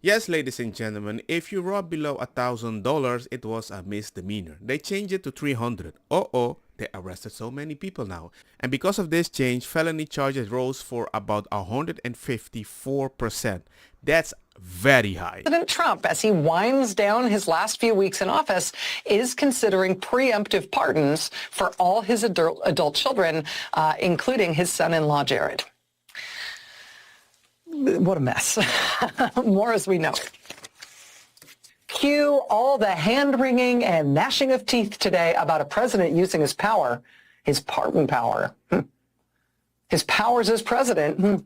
Yes, ladies and gentlemen, if you rob below $1,000, it was a misdemeanor. They changed it to 300. Uh-oh, they arrested so many people now. And because of this change, felony charges rose for about 154%. That's very high. President Trump, as he winds down his last few weeks in office, is considering preemptive pardons for all his adult children, including his son-in-law, Jared. What a mess. More as we know. Cue all the hand-wringing and gnashing of teeth today about a president using his power, his pardon power, his powers as president,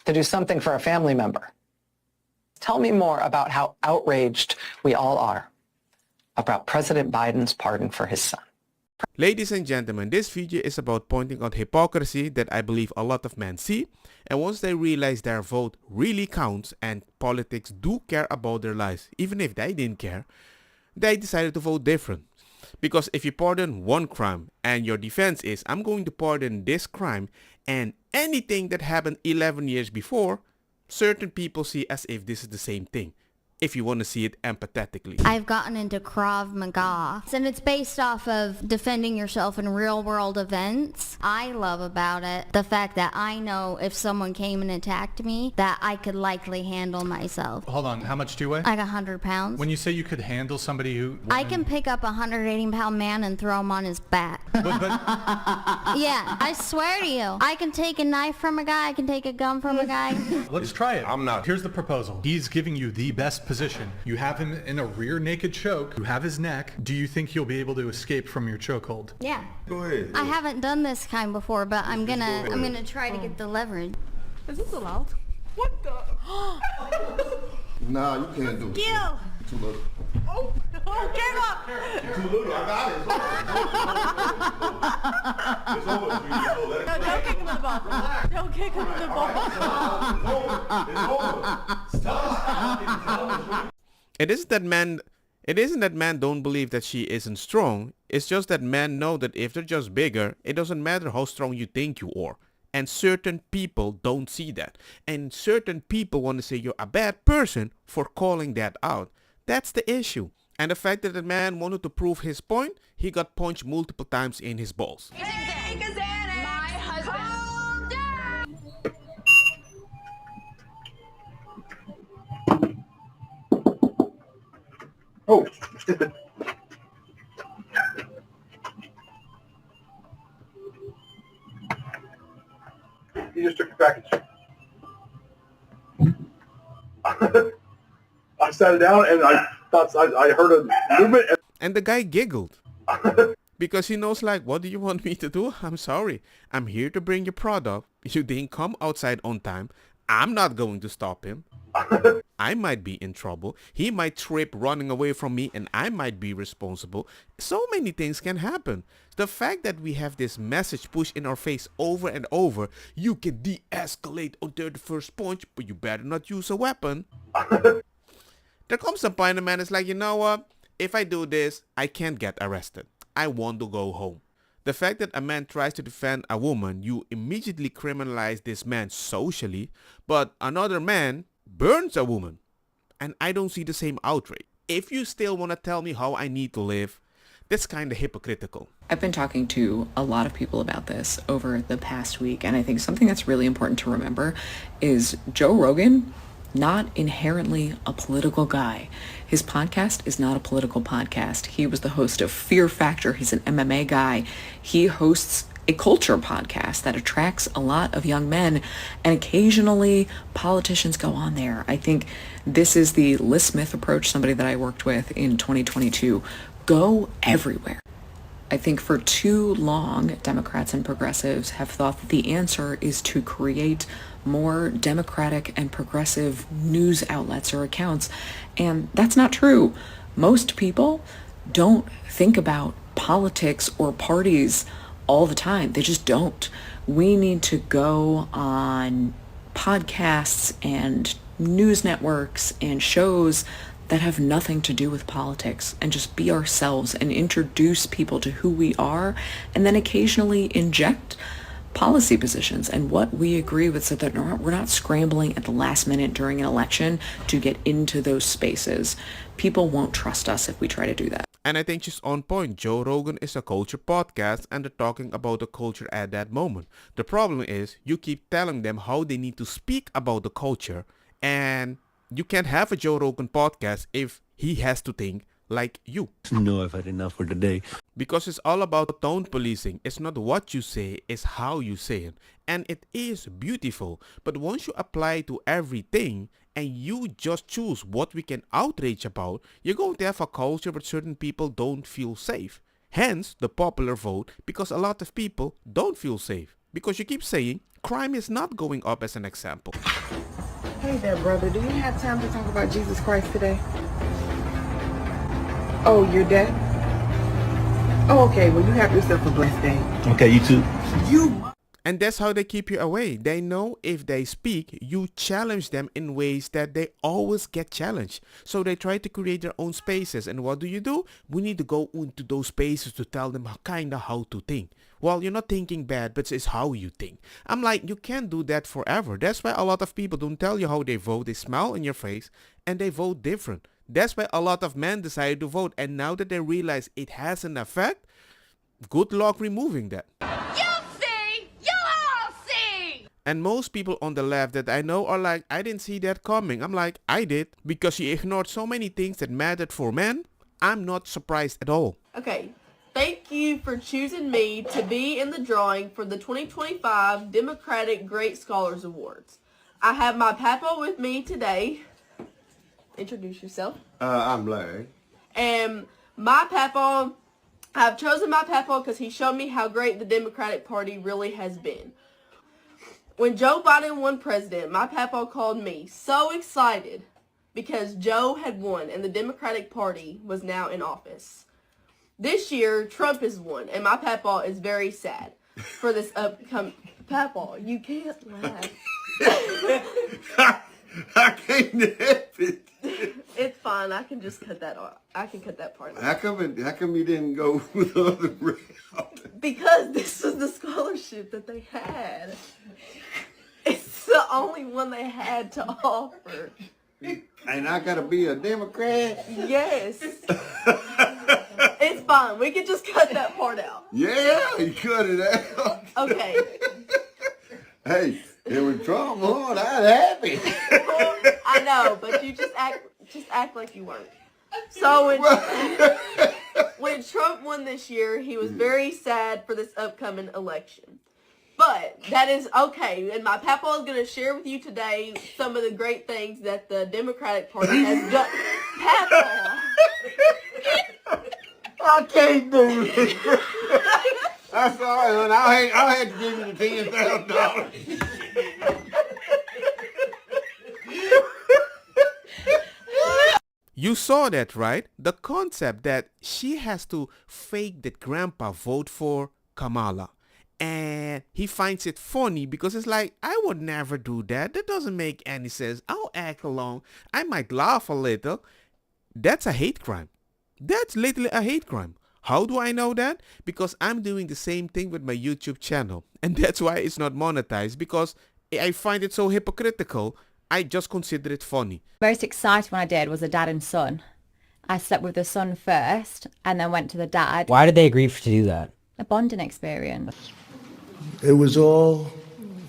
to do something for a family member. Tell me more about how outraged we all are about President Biden's pardon for his son. Ladies and gentlemen, this video is about pointing out hypocrisy that I believe a lot of men see, and once they realize their vote really counts and politics do care about their lives, even if they didn't care, they decided to vote different. Because if you pardon one crime and your defense is, I'm going to pardon this crime and anything that happened 11 years before, certain people see as if this is the same thing, if you want to see it empathetically. I've gotten into Krav Maga, and it's based off of defending yourself in real world events. I love about it the fact that I know if someone came and attacked me, that I could likely handle myself. Hold on, how much do you weigh? Like 100 pounds. When you say you could handle somebody who... I can pick up a 180-pound man and throw him on his back. Yeah, I swear to you. I can take a knife from a guy, I can take a gun from a guy. Let's try it. I'm not. Here's the proposal. He's giving you the best position. You have him in a rear naked choke. You have his neck. Do you think you'll be able to escape from your chokehold? Yeah. Go ahead. I haven't done this kind before, but I'm gonna try to get the leverage. Is this allowed? What the? Nah, you can't do it. Gil! Too little. Oh, get up! Too little. I got it. It's over. No, don't kick him in the ball. Don't kick him in the ball. It's over. Stop. It isn't that men don't believe that she isn't strong. It's just that men know that if they're just bigger, it doesn't matter how strong you think you are. And certain people don't see that. And certain people want to say you're a bad person for calling that out. That's the issue. And the fact that the man wanted to prove his point, he got punched multiple times in his balls. My husband. Oh. He just took the package. I sat it down and I thought I heard a movement. And the guy giggled. Because he knows, like, what do you want me to do? I'm sorry. I'm here to bring your product. You didn't come outside on time. I'm not going to stop him. I might be in trouble. He might trip running away from me and I might be responsible. So many things can happen. The fact that we have this message pushed in our face over and over, you can de-escalate until the first punch, but you better not use a weapon. There comes a point a man is like, you know what? If I do this, I can't get arrested. I want to go home. The fact that a man tries to defend a woman, you immediately criminalize this man socially, but another man burns a woman. And I don't see the same outrage. If you still want to tell me how I need to live, that's kind of hypocritical. I've been talking to a lot of people about this over the past week, and I think something that's really important to remember is Joe Rogan, not inherently a political guy. His podcast is not a political podcast. He was the host of Fear Factor. He's an MMA guy. He hosts a culture podcast that attracts a lot of young men, and occasionally politicians go on there. I think this is the Liz Smith approach, somebody that I worked with in 2022. Go everywhere. I think for too long, Democrats and progressives have thought that the answer is to create more democratic and progressive news outlets or accounts, and that's not true. Most people don't think about politics or parties all the time. They just don't. We need to go on podcasts and news networks and shows that have nothing to do with politics and just be ourselves and introduce people to who we are, and then occasionally inject policy positions and what we agree with, so that we're not scrambling at the last minute during an election to get into those spaces. People won't trust us if we try to do that. And I think she's on point. Joe Rogan is a culture podcast and they're talking about the culture at that moment. The problem is you keep telling them how they need to speak about the culture, and you can't have a Joe Rogan podcast if he has to think like you. No, I've had enough for today. Because it's all about tone policing. It's not what you say, it's how you say it. And it is beautiful. But once you apply it to everything and you just choose what we can outrage about, you're going to have a culture where certain people don't feel safe. Hence the popular vote, because a lot of people don't feel safe. Because you keep saying crime is not going up, as an example. Hey there, brother. Do you have time to talk about Jesus Christ today? Oh, you're dead? Oh, okay. Well, you have yourself a blessed day. Okay, you too. And that's how they keep you away. They know if they speak, you challenge them in ways that they always get challenged. So they try to create their own spaces. And what do? We need to go into those spaces to tell them how to think. Well, you're not thinking bad, but it's how you think. I'm like, you can't do that forever. That's why a lot of people don't tell you how they vote. They smile in your face and they vote different. That's why a lot of men decided to vote. And now that they realize it has an effect, good luck removing that. And most people on the left that I know are like, I didn't see that coming. I'm like, I did. Because she ignored so many things that mattered for men. I'm not surprised at all. Okay, thank you for choosing me to be in the drawing for the 2025 Democratic Great Scholars Awards. I have my papa with me today. Introduce yourself. I'm Larry. And my papa, I've chosen my papa because he showed me how great the Democratic Party really has been. When Joe Biden won president, my papa called me so excited because Joe had won and the Democratic Party was now in office. This year, Trump has won, and my papa is very sad for this upcoming... Papa, you can't laugh. I can't help it. It's fine. I can just cut that off. I can cut that part off. How come you didn't go with the other route? Because this was the scholarship that they had. It's the only one they had to offer. And I gotta be a Democrat? Yes. It's fine. We can just cut that part out. Yeah, you cut it out. Okay. Hey, it was Trump won, I'm happy. I know, but you just act like you weren't. So when Trump won this year, he was very sad for this upcoming election. But that is okay, and my papa is going to share with you today some of the great things that the Democratic Party has done. Papa! I can't do this. I'm sorry, hon. I'll have to give you the $10,000. You saw that, right? The concept that she has to fake that grandpa vote for Kamala. And he finds it funny because it's like, I would never do that. That doesn't make any sense. I'll act along. I might laugh a little. That's a hate crime. That's literally a hate crime. How do I know that? Because I'm doing the same thing with my YouTube channel. And that's why it's not monetized, because I find it so hypocritical. I just consider it funny. Most exciting one I did was the dad and son. I slept with the son first and then went to the dad. Why did they agree to do that? A bonding experience. It was all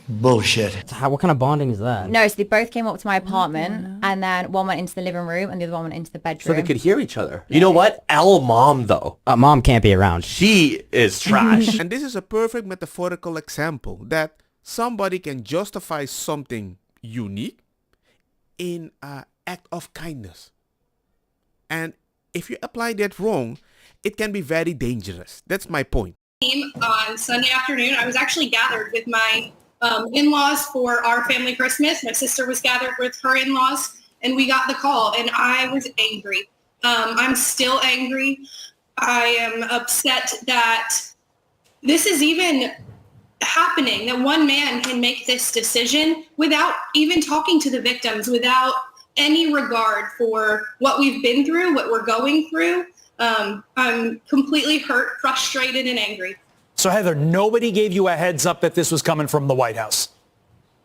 bullshit. What kind of bonding is that? No, so they both came up to my apartment and then one went into the living room and the other one went into the bedroom. So they could hear each other. You know what? Our mom, though. Mom can't be around. She is trash. And this is a perfect metaphorical example that somebody can justify something unique in an act of kindness. And if you apply that wrong, it can be very dangerous. That's my point. On Sunday afternoon, I was actually gathered with my in-laws for our family Christmas. My sister was gathered with her in-laws, and we got the call, and I was angry. I'm still angry. I am upset that this is even happening, that one man can make this decision without even talking to the victims, without any regard for what we've been through, what we're going through. I'm completely hurt, frustrated, and angry. So Heather, nobody gave you a heads up that this was coming from the White House?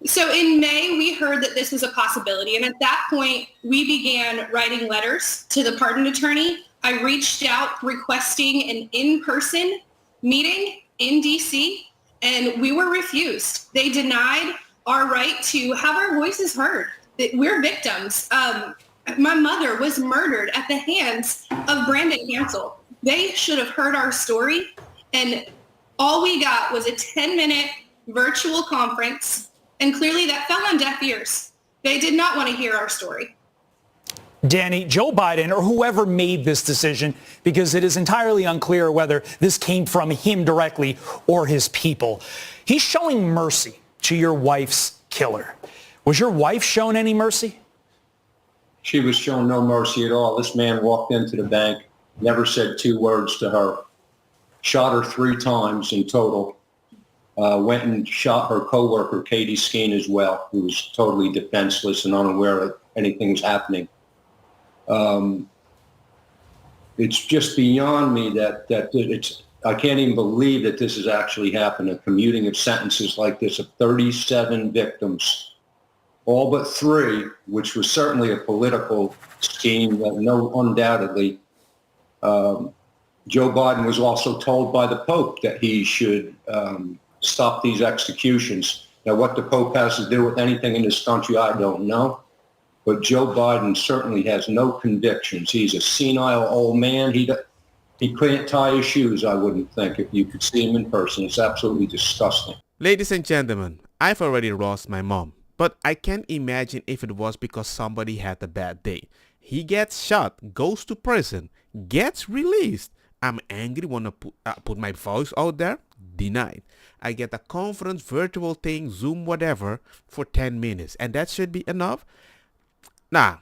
So in May, we heard that this was a possibility. And at that point, we began writing letters to the pardon attorney. I reached out requesting an in-person meeting in D.C., and we were refused. They denied our right to have our voices heard. We're victims. My mother was murdered at the hands of Brandon Hansel. They should have heard our story, and all we got was a 10-minute virtual conference, and clearly that fell on deaf ears. They did not want to hear our story. Danny, Joe Biden, or whoever made this decision, because it is entirely unclear whether this came from him directly or his people, he's showing mercy to your wife's killer. Was your wife shown any mercy? She was shown no mercy at all. This man walked into the bank, never said 2 words to her, shot her 3 times in total, went and shot her coworker, Katie Skeen, as well, who was totally defenseless and unaware that anything was happening. It's just beyond me that I can't even believe that this has actually happened, a commuting of sentences like this of 37 victims, all but 3, which was certainly a political scheme that undoubtedly. Joe Biden was also told by the Pope that he should stop these executions. Now, what the Pope has to do with anything in this country, I don't know. But Joe Biden certainly has no convictions. He's a senile old man. He can't tie his shoes, I wouldn't think, if you could see him in person. It's absolutely disgusting. Ladies and gentlemen, I've already lost my mom, but I can't imagine if it was because somebody had a bad day. He gets shot, goes to prison, gets released. I'm angry, want to put my voice out there, denied. I get a conference, virtual thing, Zoom, whatever, for 10 minutes, and that should be enough? Nah,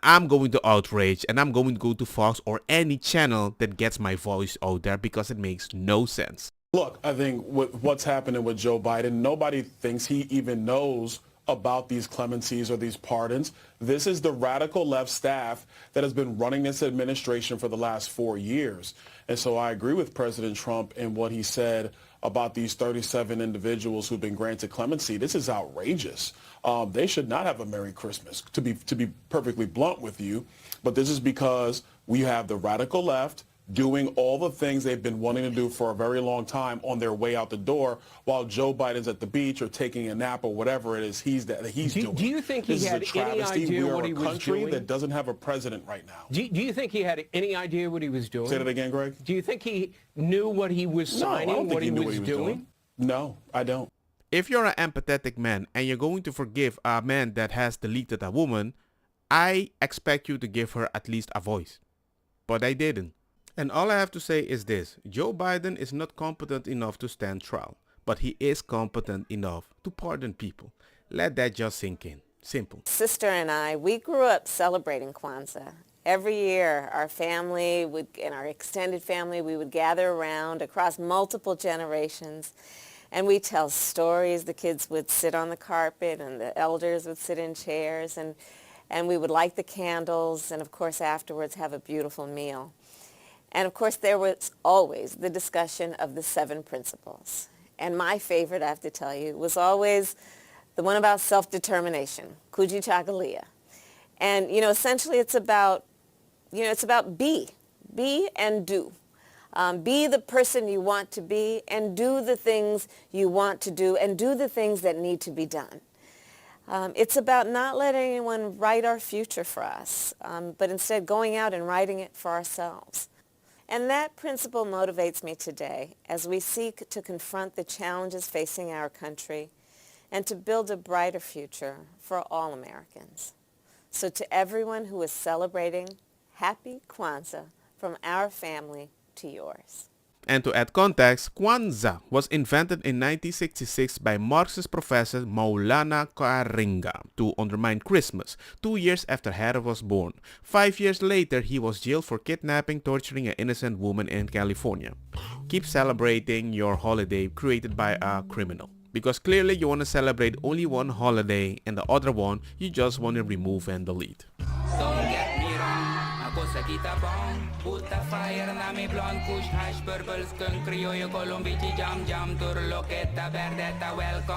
I'm going to Outrage, and I'm going to go to Fox or any channel that gets my voice out there because it makes no sense. Look, I think with what's happening with Joe Biden, nobody thinks he even knows about these clemencies or these pardons. This is the radical left staff that has been running this administration for the last 4 years. And so I agree with President Trump in what he said about these 37 individuals who've been granted clemency. This is outrageous. They should not have a Merry Christmas, to be perfectly blunt with you. But this is because we have the radical left doing all the things they've been wanting to do for a very long time on their way out the door, while Joe Biden's at the beach or taking a nap or whatever it is he's doing. Do you think he had any idea what he was doing? We are a country that doesn't have a president right now. Do you think he had any idea what he was doing? Say that again, Greg. Do you think he knew what he was signing, No, I don't think what he knew was doing? No, I don't. If you're an empathetic man and you're going to forgive a man that has deleted a woman, I expect you to give her at least a voice. But I didn't. And all I have to say is this: Joe Biden is not competent enough to stand trial, but he is competent enough to pardon people. Let that just sink in. Simple. Sister and I, we grew up celebrating Kwanzaa. Every year, our family and our extended family, we would gather around across multiple generations, and we tell stories. The kids would sit on the carpet, and the elders would sit in chairs, and we would light the candles, and of course afterwards have a beautiful meal. And of course, there was always the discussion of the 7 principles. And my favorite, I have to tell you, was always the one about self-determination, Kujichagulia. And, essentially it's about be and do. Be the person you want to be and do the things you want to do and do the things that need to be done. It's about not letting anyone write our future for us, but instead going out and writing it for ourselves. And that principle motivates me today as we seek to confront the challenges facing our country and to build a brighter future for all Americans. So to everyone who is celebrating, happy Kwanzaa from our family to yours. And to add context, Kwanzaa was invented in 1966 by Marxist professor Maulana Karinga to undermine Christmas, 2 years after Heather was born. 5 years later, he was jailed for kidnapping, torturing an innocent woman in California. Keep celebrating your holiday created by a criminal. Because clearly you want to celebrate only one holiday and the other one you just want to remove and delete. Don't get me wrong, cosa kita bong. Put the fire na mi blonde kush hash purple skunk criollo colombici jam jam turlo che ta verdetta welcome.